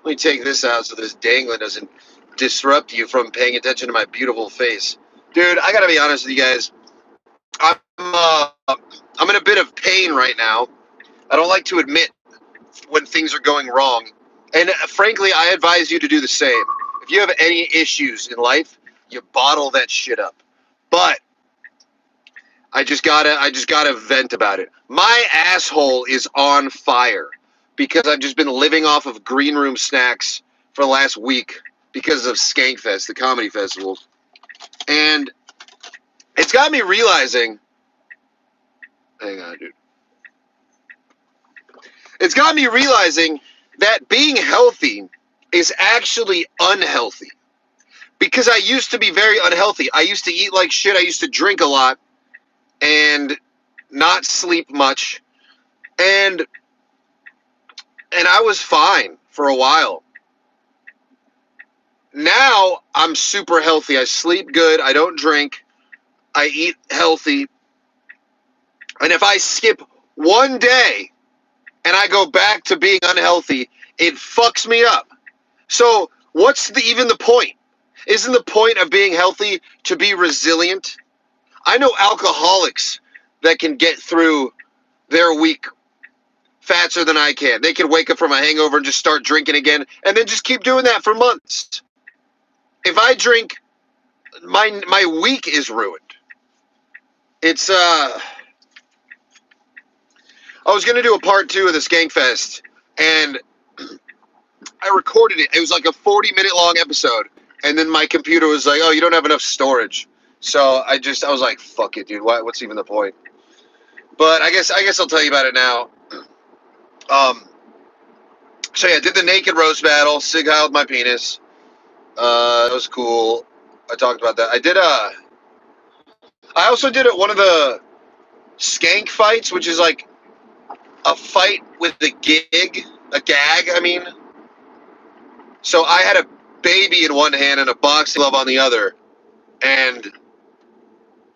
Let me take this out so this dangling doesn't disrupt you from paying attention to my beautiful face. Dude, I gotta be honest with you guys. I'm in a bit of pain right now. I don't like to admit when things are going wrong. And frankly, I advise you to do the same. If you have any issues in life, you bottle that shit up. But I just gotta vent about it. My asshole is on fire because I've just been living off of green room snacks for the last week because of Skankfest, the comedy festival. And it's got me realizing, hang on, dude. It's got me realizing that being healthy is actually unhealthy. Because I used to be very unhealthy. I used to eat like shit. I used to drink a lot and not sleep much. And I was fine for a while. Now I'm super healthy. I sleep good. I don't drink. I eat healthy. And if I skip one day and I go back to being unhealthy, it fucks me up. So what's even the point? Isn't the point of being healthy to be resilient? I know alcoholics that can get through their week faster than I can. They can wake up from a hangover and just start drinking again and then just keep doing that for months. If I drink, my week is ruined. It's I was gonna do a part 2 of the Skankfest, and I recorded it. It was like a 40-minute long episode, and then my computer was like, "Oh, you don't have enough storage." So I was like, "Fuck it, dude. What's even the point?" But I guess I'll tell you about it now. So yeah, I did the naked roast battle. Sig Heiled my penis. That was cool. I talked about that. I also did one of the skank fights, which is like a fight with a gag. I mean, so I had a baby in one hand and a boxing glove on the other, and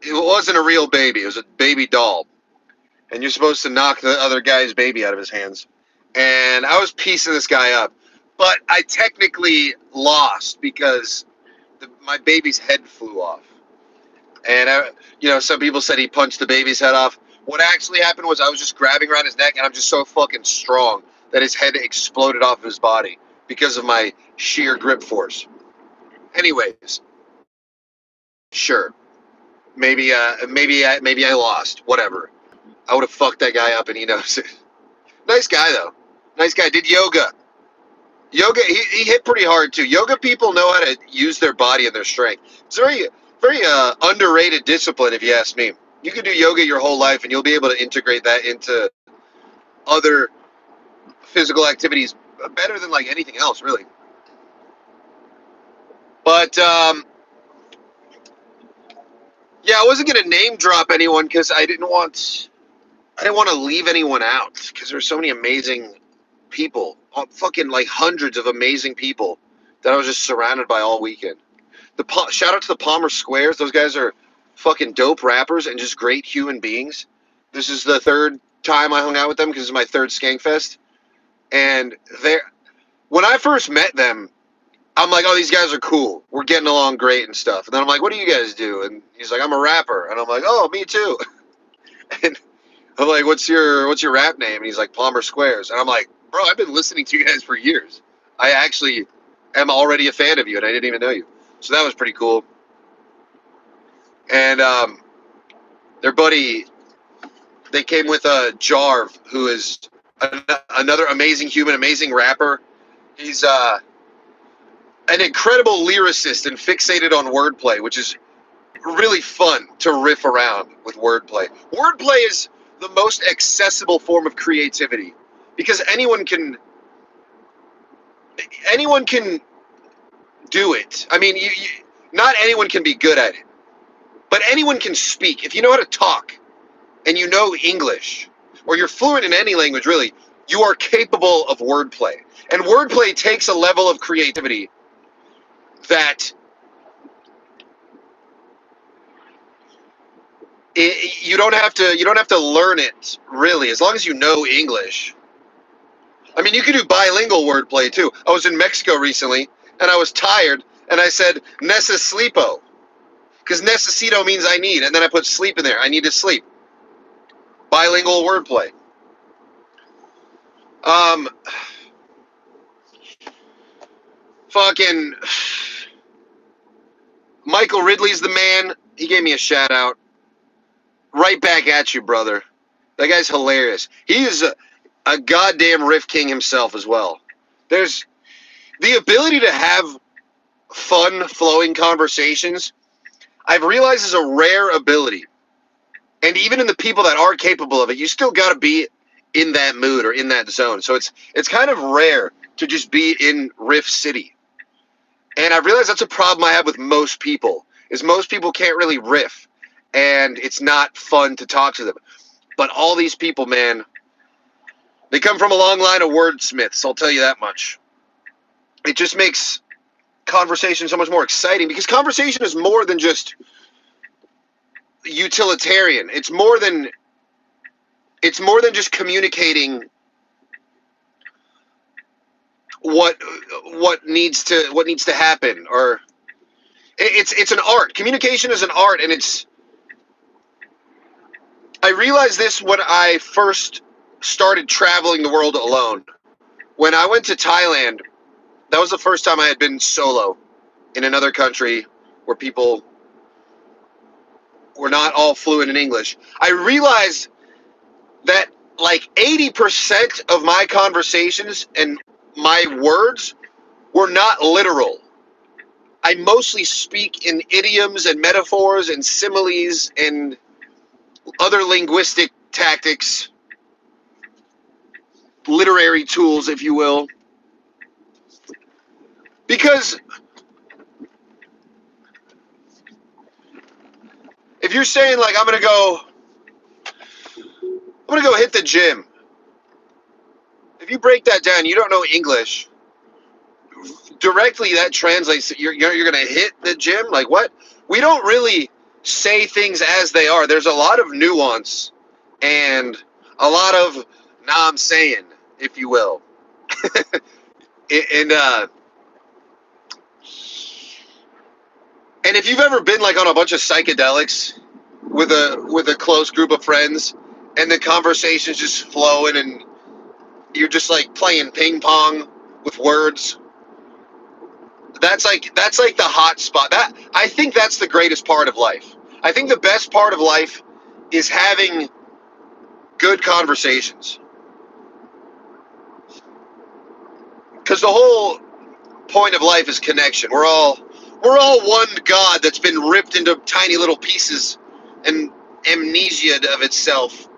it wasn't a real baby. It was a baby doll, and you're supposed to knock the other guy's baby out of his hands. And I was piecing this guy up, but I technically lost because my baby's head flew off. And some people said he punched the baby's head off. What actually happened was I was just grabbing around his neck, and I'm just so fucking strong that his head exploded off of his body because of my sheer grip force. Anyways, sure, maybe I lost. Whatever. I would have fucked that guy up, and he knows it. Nice guy though. Nice guy. Did yoga. He hit pretty hard too. Yoga people know how to use their body and their strength. It's very underrated discipline, if you ask me. You can do yoga your whole life, and you'll be able to integrate that into other physical activities better than like anything else, really. But yeah, I wasn't gonna name drop anyone because I didn't want to leave anyone out because there's so many amazing people, fucking like hundreds of amazing people that I was just surrounded by all weekend. Shout out to the Palmer Squares. Those guys are fucking dope rappers and just great human beings. This is the third time I hung out with them because it's my third Skankfest. And when I first met them, I'm like, oh, these guys are cool. We're getting along great and stuff. And then I'm like, what do you guys do? And he's like, I'm a rapper. And I'm like, oh, me too. And I'm like, what's your rap name? And he's like, Palmer Squares. And I'm like, bro, I've been listening to you guys for years. I actually am already a fan of you, and I didn't even know you. So that was pretty cool. And their buddy, they came with Jarv, who is another amazing human, amazing rapper. He's an incredible lyricist and fixated on wordplay, which is really fun to riff around with wordplay. Wordplay is the most accessible form of creativity because anyone can do it. I mean, not anyone can be good at it, but anyone can speak. If you know how to talk and you know English, or you're fluent in any language, really, you are capable of wordplay. And wordplay takes a level of creativity that you don't have to learn it, really, as long as you know English. I mean, you can do bilingual wordplay too. I was in Mexico recently, and I was tired, and I said necesito, because necesito means I need, and then I put sleep in there. I need to sleep. Bilingual wordplay. Fucking Michael Ridley's the man. He gave me a shout out. Right back at you, brother. That guy's hilarious. He is a goddamn riff king himself as well. There's the ability to have fun, flowing conversations. I've realized is a rare ability. And even in the people that are capable of it, you still got to be in that mood or in that zone. So it's kind of rare to just be in Riff City. And I realize that's a problem I have with most people, is most people can't really riff, and it's not fun to talk to them. But all these people, man, they come from a long line of wordsmiths, I'll tell you that much. It just makes conversation so much more exciting, because conversation is more than just utilitarian. It's more than just communicating what needs to happen, or it's an art. Communication is an art, and I realized this when I first started traveling the world alone. When I went to Thailand, that was the first time I had been solo in another country where people were not all fluent in English. I realized that like 80% of my conversations and my words were not literal. I mostly speak in idioms and metaphors and similes and other linguistic tactics, literary tools, if you will. Because if you're saying like I'm gonna go hit the gym, if you break that down, you don't know English. Directly, that translates to you're gonna hit the gym. Like what? We don't really say things as they are. There's a lot of nuance and a lot of nah, I'm saying, if you will. And if you've ever been like on a bunch of psychedelics with a close group of friends, and the conversation's just flowing, and you're just like playing ping pong with words, that's like the hot spot. That I think that's the greatest part of life. I think the best part of life is having good conversations, because the whole point of life is connection. We're all one God that's been ripped into tiny little pieces and amnesia of itself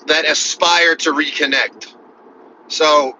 that aspire to reconnect. So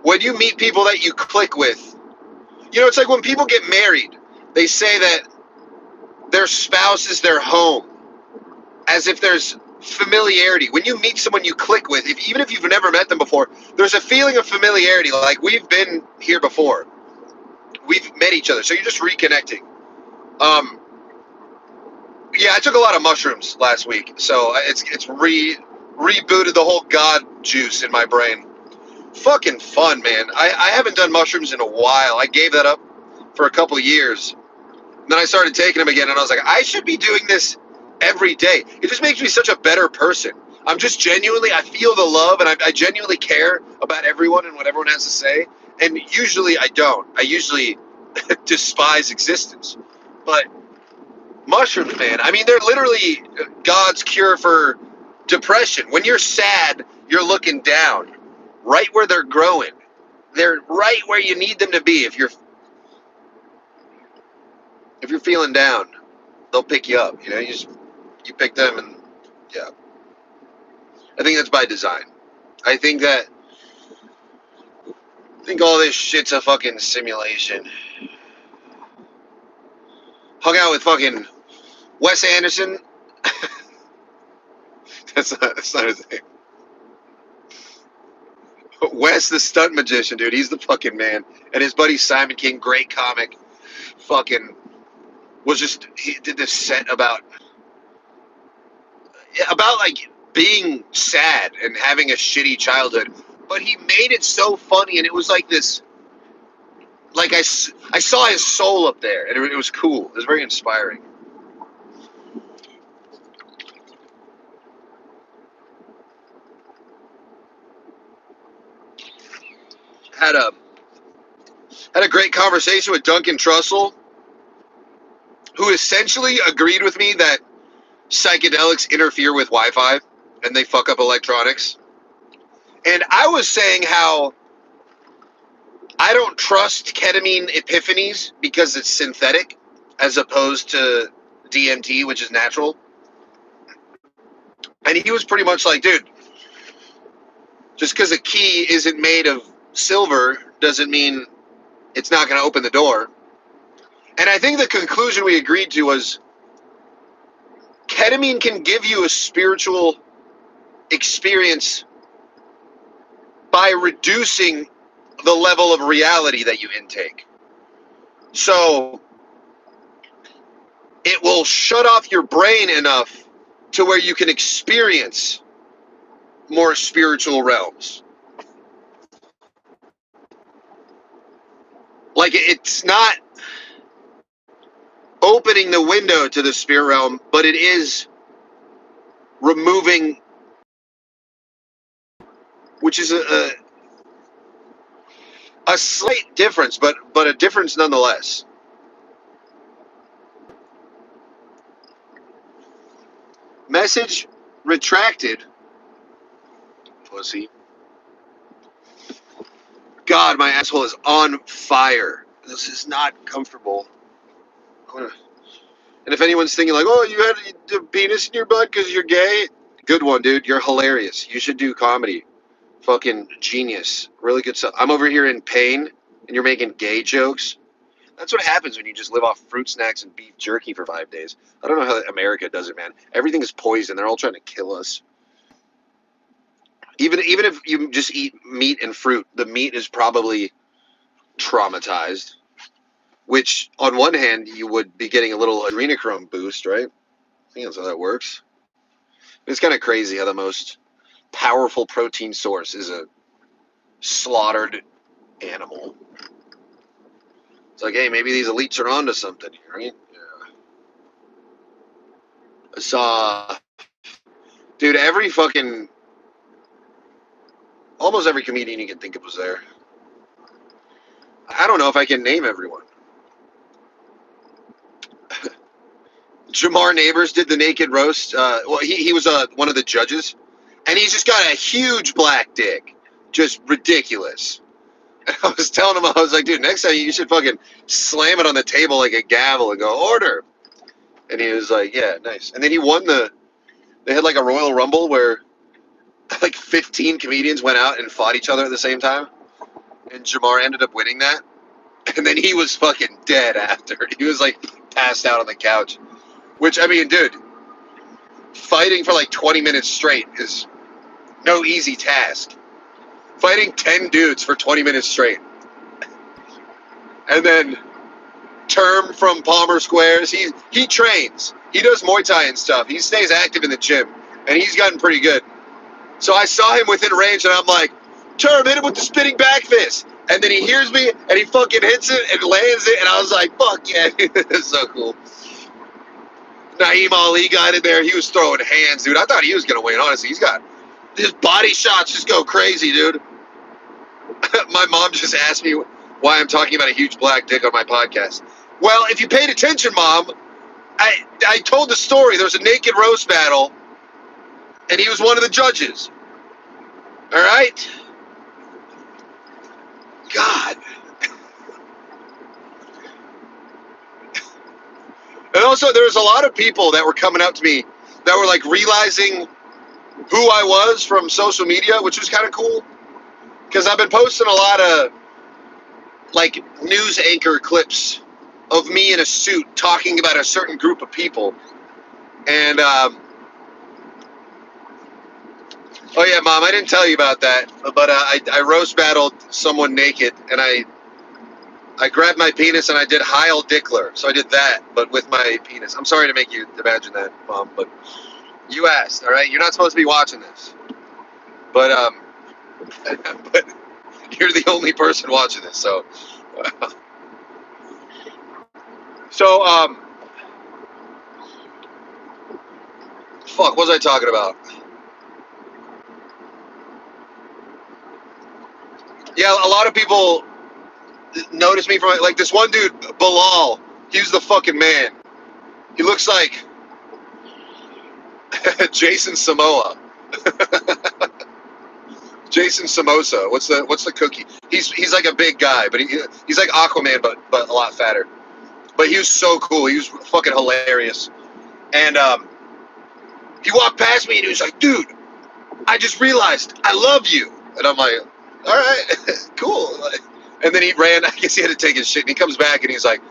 when you meet people that you click with, it's like when people get married, they say that their spouse is their home, as if there's familiarity. When you meet someone you click with, even if you've never met them before, there's a feeling of familiarity, like we've been here before. We've met each other, so you're just reconnecting. Yeah, I took a lot of mushrooms last week, so it's rebooted the whole God juice in my brain. Fucking fun, man. I haven't done mushrooms in a while. I gave that up for a couple of years. And then I started taking them again, and I was like, I should be doing this every day. It just makes me such a better person. I'm just genuinely, I feel the love, and I genuinely care about everyone and what everyone has to say. And usually I don't. I usually despise existence. But mushrooms, man, I mean, they're literally God's cure for depression. When you're sad, you're looking down, right where they're growing. They're right where you need them to be. If you're feeling down, they'll pick you up. You pick them, and yeah. I think that's by design. I think all this shit's a fucking simulation. Hung out with fucking Wes Anderson. That's not his name. Wes, the stunt magician, dude. He's the fucking man. And his buddy Simon King, great comic. Fucking he did this set about like being sad and having a shitty childhood, but he made it so funny, and it was like this, like I saw his soul up there, and it was cool. It was very inspiring. Had a great conversation with Duncan Trussell, who essentially agreed with me that psychedelics interfere with Wi-Fi and they fuck up electronics. And I was saying how I don't trust ketamine epiphanies because it's synthetic as opposed to DMT, which is natural. And he was pretty much like, dude, just because a key isn't made of silver doesn't mean it's not going to open the door. And I think the conclusion we agreed to was ketamine can give you a spiritual experience by reducing the level of reality that you intake. So it will shut off your brain enough to where you can experience more spiritual realms. Like, it's not opening the window to the spirit realm, but it is removing, which is a slight difference, but a difference nonetheless. Message retracted. Pussy. God, my asshole is on fire. This is not comfortable. And if anyone's thinking like, oh, you had a penis in your butt because you're gay, good one, dude. You're hilarious. You should do comedy. Fucking genius. Really good stuff. I'm over here in pain, and you're making gay jokes. That's what happens when you just live off fruit snacks and beef jerky for 5 days. I don't know how America does it, man. Everything is poison. They're all trying to kill us. Even if you just eat meat and fruit, the meat is probably traumatized. Which, on one hand, you would be getting a little adrenochrome boost, right? I think that's how that works. It's kind of crazy how the most powerful protein source is a slaughtered animal. It's like, hey, maybe these elites are onto something, right? Yeah. I saw, dude, almost every comedian you can think of was there. I don't know if I can name everyone. Jamar Neighbors did the naked roast. Well, he was one of the judges, and he's just got a huge black dick, just ridiculous. And I was telling him, I was like, dude, next time you should fucking slam it on the table like a gavel and go, order. And he was like, yeah, nice. And then he won they had like a Royal Rumble where like 15 comedians went out and fought each other at the same time. And Jamar ended up winning that. And then he was fucking dead after. He was like passed out on the couch. Which, I mean, dude, fighting for like 20 minutes straight is no easy task. Fighting 10 dudes for 20 minutes straight. And then Term from Palmer Squares, he trains. He does Muay Thai and stuff. He stays active in the gym. And he's gotten pretty good. So I saw him within range, and I'm like, Term, hit him with the spinning back fist. And then he hears me, and he fucking hits it and lands it. And I was like, fuck yeah. It's so cool. Naeem Ali got in there. He was throwing hands, dude. I thought he was going to win, honestly. His body shots just go crazy, dude. My mom just asked me why I'm talking about a huge black dick on my podcast. Well, if you paid attention, Mom, I told the story. There was a naked roast battle, and he was one of the judges. All right? God. And also, there was a lot of people that were coming up to me that were like realizing who I was from social media, which was kind of cool. Because I've been posting a lot of like news anchor clips of me in a suit talking about a certain group of people. And, oh yeah, Mom, I didn't tell you about that. But I roast battled someone naked, and I grabbed my penis and I did Heil Dickler. So I did that, but with my penis. I'm sorry to make you imagine that, Mom, but You asked, all right? You're not supposed to be watching this. But but you're the only person watching this, so so fuck, what was I talking about? Yeah, a lot of people notice me from like this one dude, Bilal. He was the fucking man. He looks like Jason Samoa. Jason Samosa. What's the cookie? He's like a big guy, but he's like Aquaman, but a lot fatter. But he was so cool. He was fucking hilarious. And he walked past me and he was like, "Dude, I just realized I love you." And I'm like, "All right, cool." And then he ran. I guess he had to take his shit. And he comes back and he's like,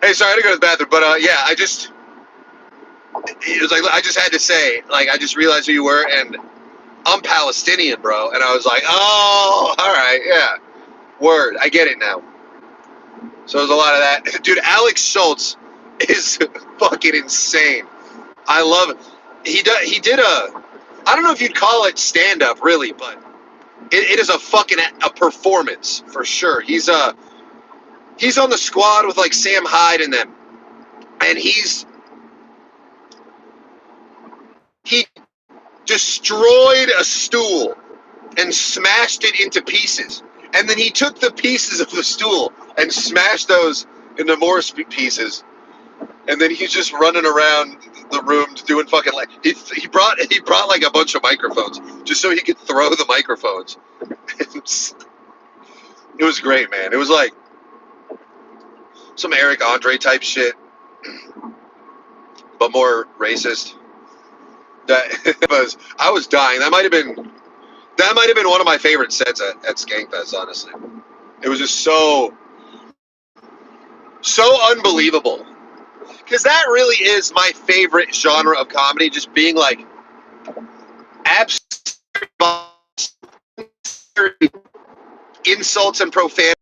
"Hey, sorry, I had to go to the bathroom, but yeah, he was like, I just had to say, like, I just realized who you were, and I'm Palestinian, bro." And I was like, "Oh, all right, yeah, word, I get it now." So there's a lot of that. Dude, Alex Schultz is fucking insane. I love it. He did I don't know if you'd call it stand up really, but it is a fucking a performance for sure. He's on the squad with like Sam Hyde and them, and he destroyed a stool and smashed it into pieces, and then he took the pieces of the stool and smashed those into more pieces, and then he's just running around the room doing fucking like he brought like a bunch of microphones just so he could throw the microphones. It was great, man. It was like some Eric Andre type shit, but more racist. That I was dying. That might have been one of my favorite sets at Skankfest. Honestly, it was just so unbelievable, because that really is my favorite genre of comedy. Just being like absurd insults and profanity